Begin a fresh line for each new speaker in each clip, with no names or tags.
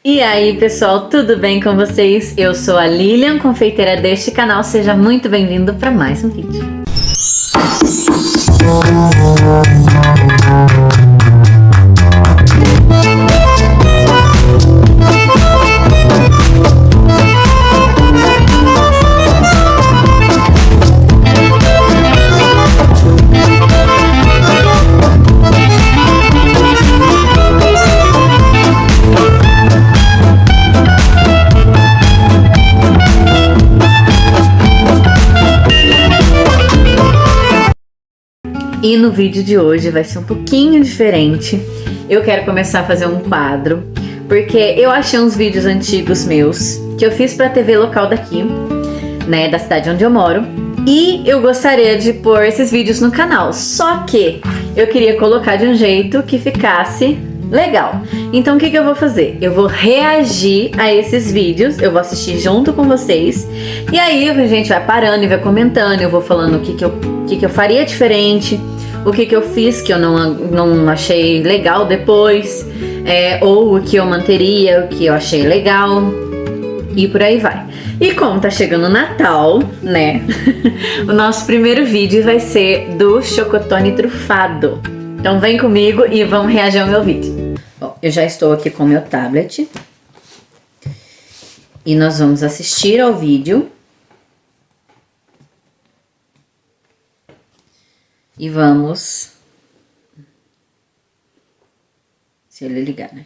E aí pessoal, tudo bem com vocês? Eu sou a Lilian, confeiteira deste canal, seja muito bem-vindo para mais um vídeo. E no vídeo de hoje vai ser um pouquinho diferente. Eu quero começar a fazer um quadro, porque eu achei uns vídeos antigos meus que eu fiz pra TV local daqui, né, da cidade onde eu moro. E eu gostaria de pôr esses vídeos no canal, só que eu queria colocar de um jeito que ficasse legal. Então o que eu vou fazer? Eu vou reagir a esses vídeos, eu vou assistir junto com vocês. E aí a gente vai parando e vai comentando, eu vou falando o que eu faria diferente, o que eu fiz que eu não achei legal depois, ou o que eu manteria, o que eu achei legal, e por aí vai. E como tá chegando o Natal, né, o nosso primeiro vídeo vai ser do chocotone trufado. Então vem comigo e vamos reagir ao meu vídeo. Bom, eu já estou aqui com o meu tablet e nós vamos assistir ao vídeo. E vamos... Se ele ligar, né?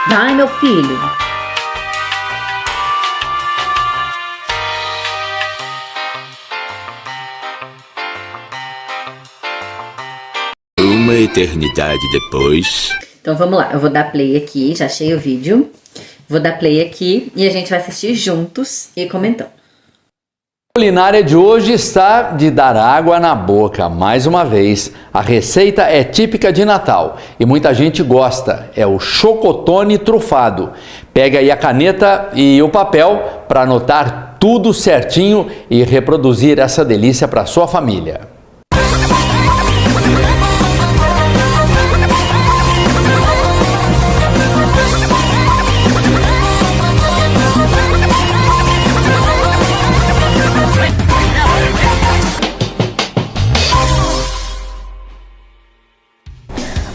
Vai, meu filho!
Uma eternidade depois...
Então vamos lá, eu vou dar play aqui, já achei o vídeo. Vou dar play aqui e a gente vai assistir juntos e comentando.
A culinária de hoje está de dar água na boca. Mais uma vez, a receita é típica de Natal e muita gente gosta. É o chocotone trufado. Pega aí a caneta e o papel para anotar tudo certinho e reproduzir essa delícia para sua família.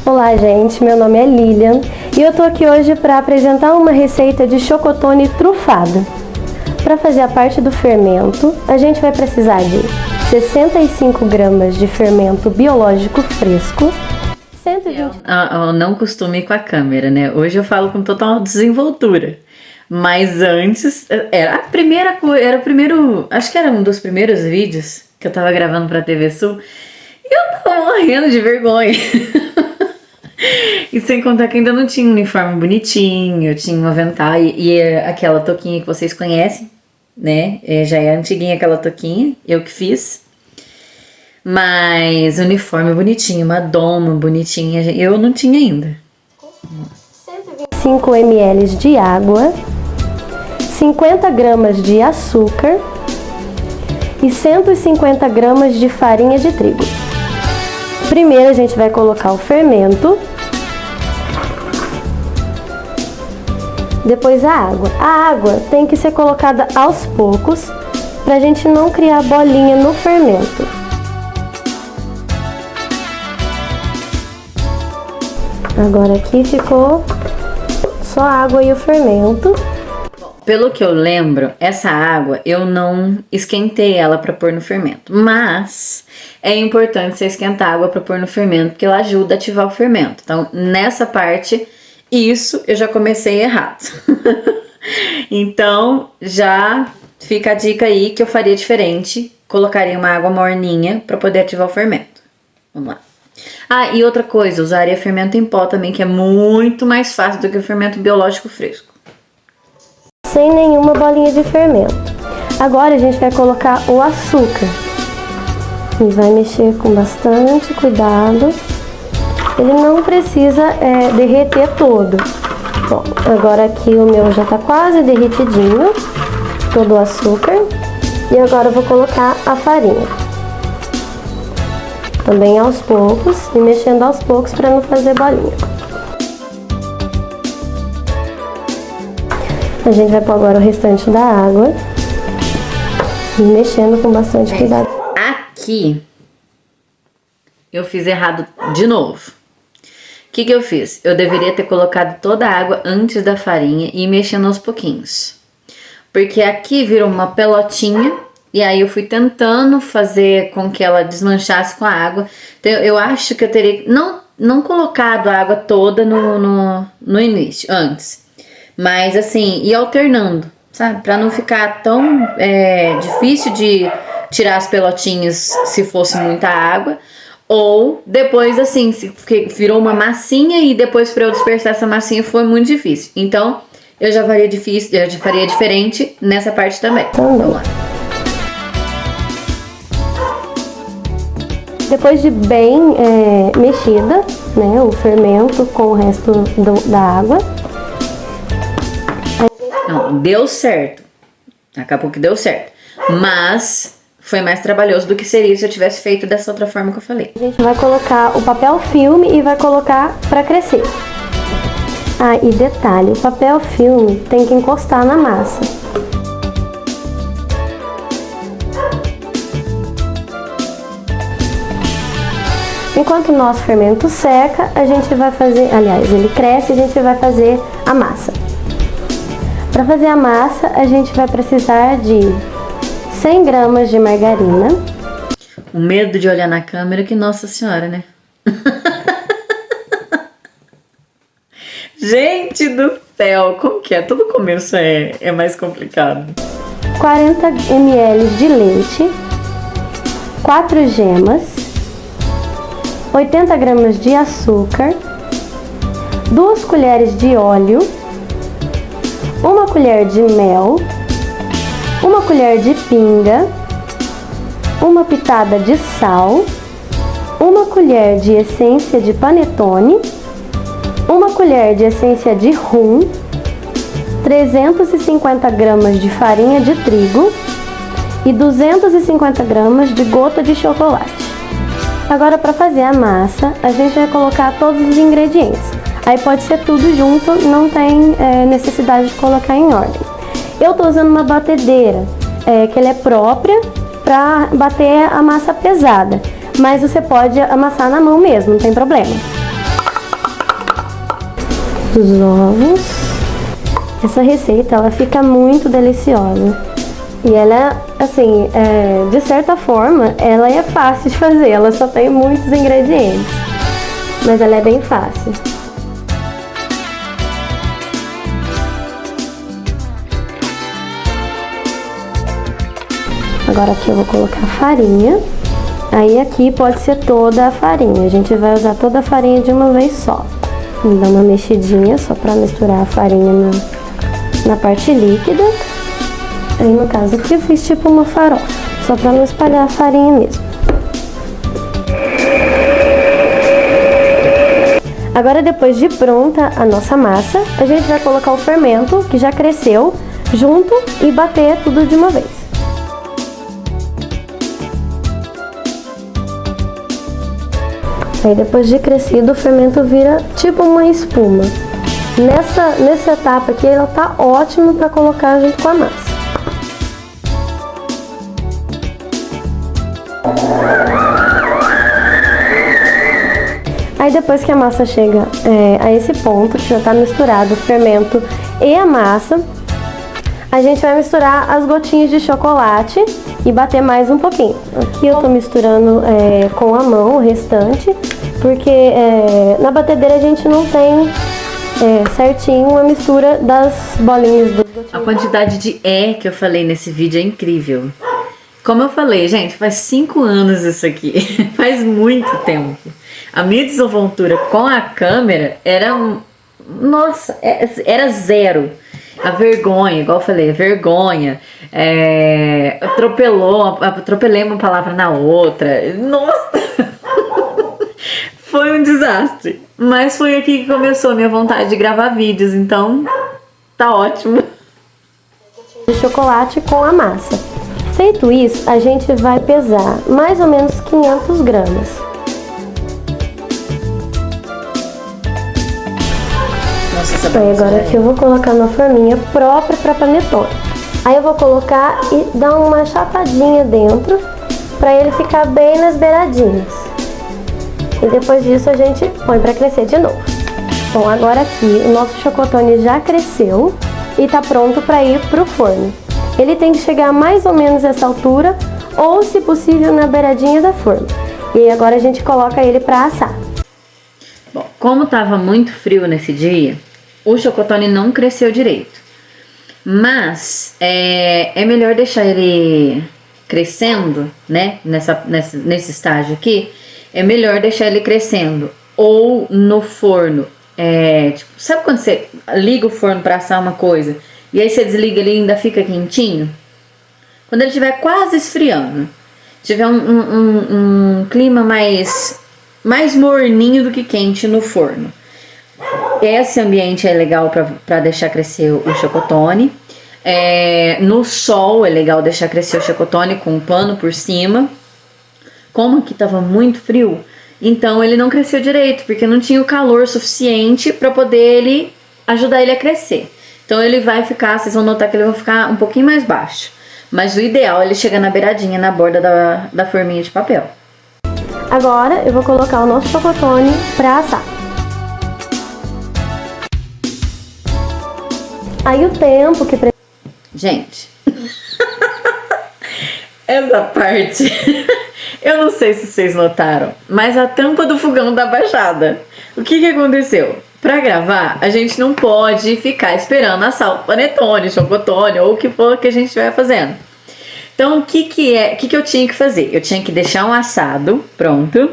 Olá gente, meu nome é Lilian e eu tô aqui hoje para apresentar uma receita de chocotone trufado. Para fazer a parte do fermento, a gente vai precisar de 65 gramas de fermento biológico fresco, 120...
Eu não costumo ir com a câmera, né? Hoje eu falo com total desenvoltura. Mas antes, era o primeiro, acho que era um dos primeiros vídeos que eu tava gravando pra TV Sul e eu tava morrendo de vergonha. E sem contar que ainda não tinha um uniforme bonitinho, tinha um avental e aquela touquinha que vocês conhecem, né? Já é antiguinha aquela touquinha, eu que fiz. Mas uniforme bonitinho, uma doma bonitinha, eu não tinha ainda.
125 ml de água, 50 gramas de açúcar e 150 gramas de farinha de trigo. Primeiro a gente vai colocar o fermento, depois a água. A água tem que ser colocada aos poucos para a gente não criar bolinha no fermento. Agora aqui ficou só a água e o fermento.
Pelo que eu lembro, essa água eu não esquentei ela para pôr no fermento, mas é importante você esquentar a água para pôr no fermento, porque ela ajuda a ativar o fermento. Então, nessa parte, isso eu já comecei errado. Então, já fica a dica aí que eu faria diferente, colocaria uma água morninha para poder ativar o fermento. Vamos lá. Ah, e outra coisa, usaria fermento em pó também, que é muito mais fácil do que o fermento biológico fresco.
Sem nenhuma bolinha de fermento. Agora a gente vai colocar o açúcar e vai mexer com bastante cuidado. Ele não precisa derreter todo. Bom, agora aqui o meu já tá quase derretidinho, todo o açúcar. E agora eu vou colocar a farinha. Também aos poucos e mexendo aos poucos para não fazer bolinha. A gente vai pôr agora o restante da água e mexendo com bastante cuidado.
Aqui eu fiz errado de novo. O que eu fiz? Eu deveria ter colocado toda a água antes da farinha e ir mexendo aos pouquinhos. Porque aqui virou uma pelotinha e aí eu fui tentando fazer com que ela desmanchasse com a água. Então eu acho que eu teria não colocado a água toda no início, antes. Mas assim, ir alternando, sabe? Pra não ficar tão difícil de tirar as pelotinhas se fosse muita água. Ou depois assim, virou uma massinha e depois pra eu dispersar essa massinha foi muito difícil. Então eu já faria diferente nessa parte também. Vamos lá.
Depois de bem mexida, né, o fermento com o resto da água.
Não, deu certo. Acabou que deu certo. Mas foi mais trabalhoso do que seria se eu tivesse feito dessa outra forma que eu falei.
A gente vai colocar o papel filme e vai colocar para crescer. Ah, e detalhe, o papel filme tem que encostar na massa. Enquanto o nosso fermento seca, a gente vai fazer, aliás, ele cresce e a gente vai fazer a massa. Para fazer a massa, a gente vai precisar de 100 gramas de margarina.
O medo de olhar na câmera que Nossa Senhora, né? Gente do céu, como que é? Todo começo é mais complicado.
40 ml de leite, 4 gemas, 80 gramas de açúcar, 2 colheres de óleo, 1 colher de mel, 1 colher de pinga, 1 pitada de sal, 1 colher de essência de panetone, 1 colher de essência de rum, 350 gramas de farinha de trigo e 250 gramas de gota de chocolate. Agora, para fazer a massa, a gente vai colocar todos os ingredientes. Aí pode ser tudo junto, não tem necessidade de colocar em ordem. Eu tô usando uma batedeira, que ela é própria para bater a massa pesada, mas você pode amassar na mão mesmo, não tem problema. Os ovos. Essa receita ela fica muito deliciosa e ela, assim, de certa forma, ela é fácil de fazer. Ela só tem muitos ingredientes, mas ela é bem fácil. Agora aqui eu vou colocar farinha. Aí aqui pode ser toda a farinha. A gente vai usar toda a farinha de uma vez só. Vou dar uma mexidinha só para misturar a farinha na parte líquida. Aí no caso aqui eu fiz tipo uma farofa, só para não espalhar a farinha mesmo. Agora, depois de pronta a nossa massa, a gente vai colocar o fermento que já cresceu junto e bater tudo de uma vez. Aí depois de crescido, o fermento vira tipo uma espuma. Nessa etapa aqui, ela tá ótimo para colocar junto com a massa. Aí depois que a massa chega a esse ponto, que já tá misturado o fermento e a massa, a gente vai misturar as gotinhas de chocolate e bater mais um pouquinho. Aqui eu tô misturando com a mão o restante, porque na batedeira a gente não tem certinho a mistura das bolinhas dos gotinhos.
A quantidade de que eu falei nesse vídeo é incrível. Como eu falei, gente, faz 5 anos isso aqui. Faz muito tempo. A minha desenvoltura com a câmera era... Nossa, era zero. A vergonha, igual eu falei, a vergonha. Atropelei uma palavra na outra. Nossa! Foi um desastre. Mas foi aqui que começou a minha vontade de gravar vídeos, então tá ótimo.
De chocolate com a massa. Feito isso, a gente vai pesar mais ou menos 500 gramas. Aí agora aqui eu vou colocar na forminha própria para panetone. Aí eu vou colocar e dar uma chapadinha dentro para ele ficar bem nas beiradinhas. E depois disso a gente põe para crescer de novo. Bom, agora aqui o nosso chocotone já cresceu e tá pronto para ir pro forno. Ele tem que chegar mais ou menos essa altura ou, se possível, na beiradinha da forma. E aí agora a gente coloca ele para assar.
Bom, como tava muito frio nesse dia, o chocotone não cresceu direito. Mas é melhor deixar ele crescendo, né? Nesse estágio aqui, é melhor deixar ele crescendo ou no forno. Tipo, sabe quando você liga o forno para assar uma coisa e aí você desliga ele e ainda fica quentinho? Quando ele estiver quase esfriando, tiver um clima mais morninho do que quente no forno, esse ambiente é legal para deixar crescer o chocotone. No sol é legal deixar crescer o chocotone com um pano por cima. Como aqui estava muito frio, então ele não cresceu direito, porque não tinha o calor suficiente para poder ajudar ele a crescer. Então ele vai ficar, vocês vão notar que ele vai ficar um pouquinho mais baixo. Mas o ideal é ele chegar na beiradinha, na borda da forminha de papel.
Agora eu vou colocar o nosso chocotone para assar. Aí o tempo que...
Gente, essa parte, eu não sei se vocês notaram, mas a tampa do fogão tá baixada. O que aconteceu? Pra gravar, a gente não pode ficar esperando assar o panetone, chocotone ou o que for que a gente estiver fazendo. Então, o que eu tinha que fazer? Eu tinha que deixar um assado pronto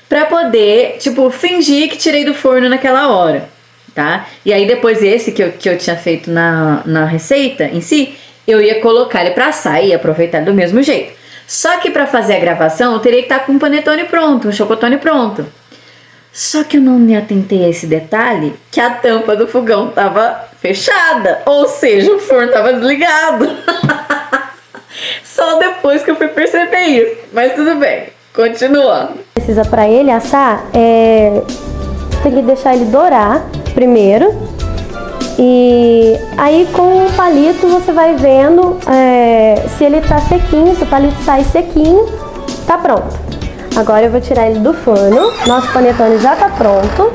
pra poder, tipo, fingir que tirei do forno naquela hora, tá? E aí depois esse que eu tinha feito na receita em si, eu ia colocar ele pra assar e ia aproveitar do mesmo jeito. Só que pra fazer a gravação, eu teria que estar com um panetone pronto, um chocotone pronto. Só que eu não me atentei a esse detalhe, que a tampa do fogão tava fechada, ou seja, o forno tava desligado. Só depois que eu fui perceber isso, mas tudo bem, continuando.
Precisa para ele assar, tem que deixar ele dourar primeiro, e aí com o palito você vai vendo se ele tá sequinho, se o palito sai sequinho, tá pronto. Agora eu vou tirar ele do forno. Nosso panetone já tá pronto.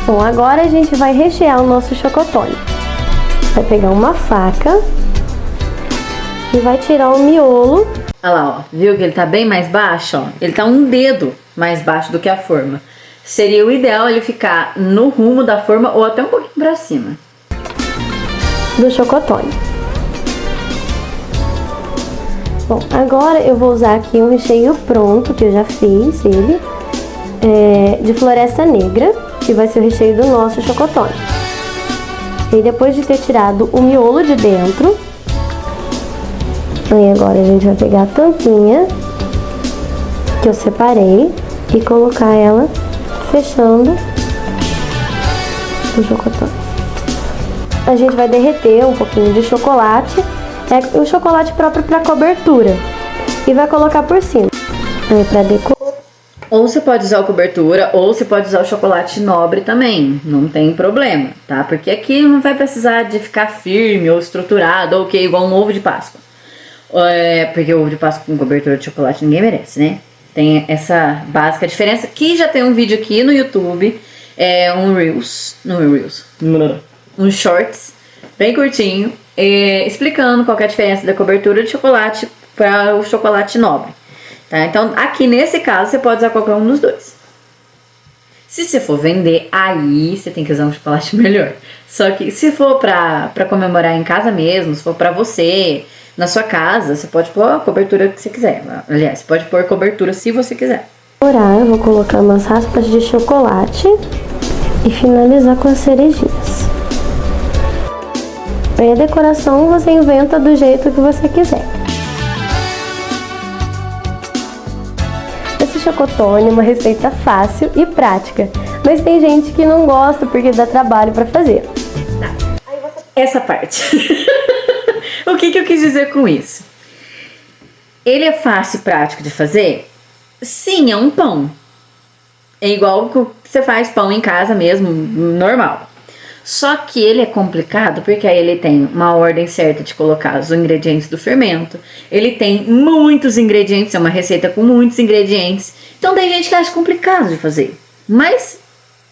Bom, agora a gente vai rechear o nosso chocotone. Vai pegar uma faca e vai tirar o miolo.
Olha lá, ó. Viu que ele tá bem mais baixo, ó? Ele tá um dedo mais baixo do que a forma. Seria o ideal ele ficar no rumo da forma ou até um pouquinho pra cima
do chocotone. Bom, agora eu vou usar aqui um recheio pronto, que eu já fiz ele, de floresta negra, que vai ser o recheio do nosso chocotone. E depois de ter tirado o miolo de dentro, aí agora a gente vai pegar a tampinha que eu separei e colocar ela fechando o chocotone. A gente vai derreter um pouquinho de chocolate, o chocolate próprio para cobertura, e vai colocar por cima. Aí para decorar.
Ou você pode usar a cobertura, ou você pode usar o chocolate nobre também, não tem problema, tá? Porque aqui não vai precisar de ficar firme ou estruturado, ou igual um ovo de Páscoa. Porque o ovo de Páscoa com cobertura de chocolate ninguém merece, né? Tem essa básica diferença, que já tem um vídeo aqui no YouTube, um shorts, bem curtinho, explicando qual que é a diferença da cobertura de chocolate para o chocolate nobre. Tá? Então, aqui nesse caso, você pode usar qualquer um dos dois. Se você for vender, aí você tem que usar um chocolate melhor. Só que se for pra comemorar em casa mesmo, se for pra você, na sua casa, você pode pôr a cobertura que você quiser. Aliás, você pode pôr cobertura se você quiser.
Agora eu vou colocar umas raspas de chocolate e finalizar com as cerejinhas. Aí a decoração você inventa do jeito que você quiser. Esse chocotone é uma receita fácil e prática, mas tem gente que não gosta porque dá trabalho para fazer.
essa parte. O que eu quis dizer com isso? Ele é fácil e prático de fazer? Sim, é um pão. É igual que você faz pão em casa mesmo, normal. Só que ele é complicado porque aí ele tem uma ordem certa de colocar os ingredientes do fermento. Ele tem muitos ingredientes, é uma receita com muitos ingredientes. Então tem gente que acha complicado de fazer. Mas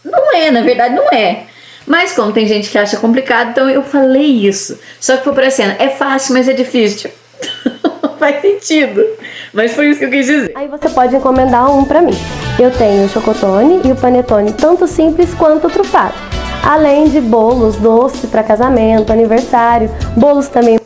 não é, na verdade não é. Mas como tem gente que acha complicado, então eu falei isso. Só que foi parecendo, é fácil, mas é difícil. Não faz sentido. Mas foi isso que eu quis dizer.
Aí você pode encomendar um pra mim. Eu tenho o chocotone e o panetone, tanto simples quanto trufado. Além de bolos doce para casamento, aniversário, bolos também.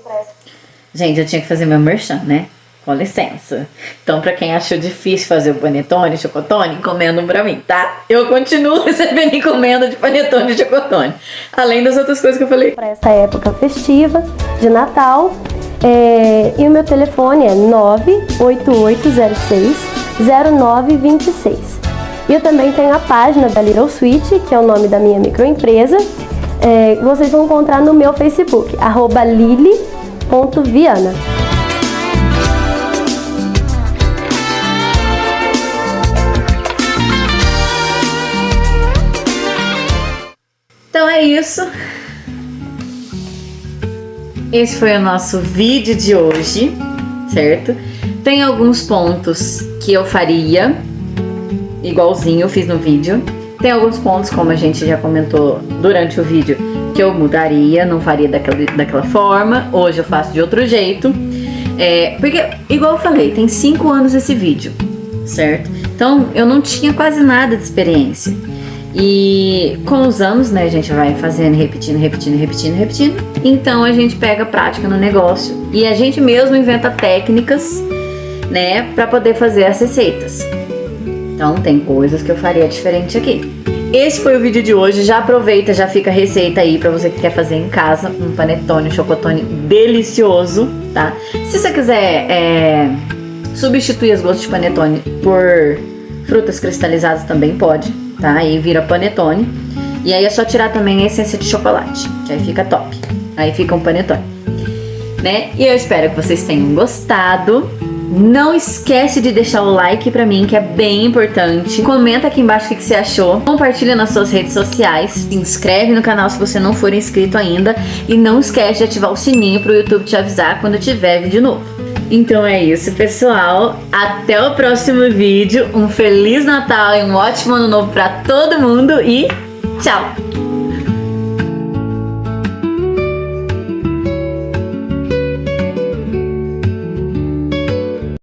Gente, eu tinha que fazer meu merchan, né? Com licença. Então, pra quem achou difícil fazer o panetone e chocotone, encomenda um pra mim, tá? Eu continuo recebendo encomenda de panetone e chocotone. Além das outras coisas que eu falei.
Para essa época festiva de Natal. E o meu telefone é 98806-0926. E eu também tenho a página da Little Sweet, que é o nome da minha microempresa. Vocês vão encontrar no meu Facebook, @lili.viana.
Então é isso. Esse foi o nosso vídeo de hoje, certo? Tem alguns pontos que eu faria igualzinho eu fiz no vídeo. Tem alguns pontos, como a gente já comentou durante o vídeo, que eu mudaria, não faria daquela forma. Hoje eu faço de outro jeito. Porque, igual eu falei, tem 5 anos esse vídeo, certo? Então eu não tinha quase nada de experiência. E com os anos, né, a gente vai fazendo, repetindo. Então a gente pega prática no negócio e a gente mesmo inventa técnicas, né, para poder fazer as receitas. Então tem coisas que eu faria diferente aqui. Esse foi o vídeo de hoje. Já aproveita, já fica a receita aí pra você que quer fazer em casa um panetone, um chocotone delicioso, tá? Se você quiser substituir as gostas de panetone por frutas cristalizadas também pode, tá? Aí vira panetone. E aí é só tirar também a essência de chocolate, que aí fica top. Aí fica um panetone, né? E eu espero que vocês tenham gostado. Não esquece de deixar o like pra mim, que é bem importante. Comenta aqui embaixo o que você achou. Compartilha nas suas redes sociais. Se inscreve no canal se você não for inscrito ainda. E não esquece de ativar o sininho pro YouTube te avisar quando tiver vídeo novo. Então é isso, pessoal. Até o próximo vídeo. Um Feliz Natal e um ótimo Ano Novo pra todo mundo. E tchau!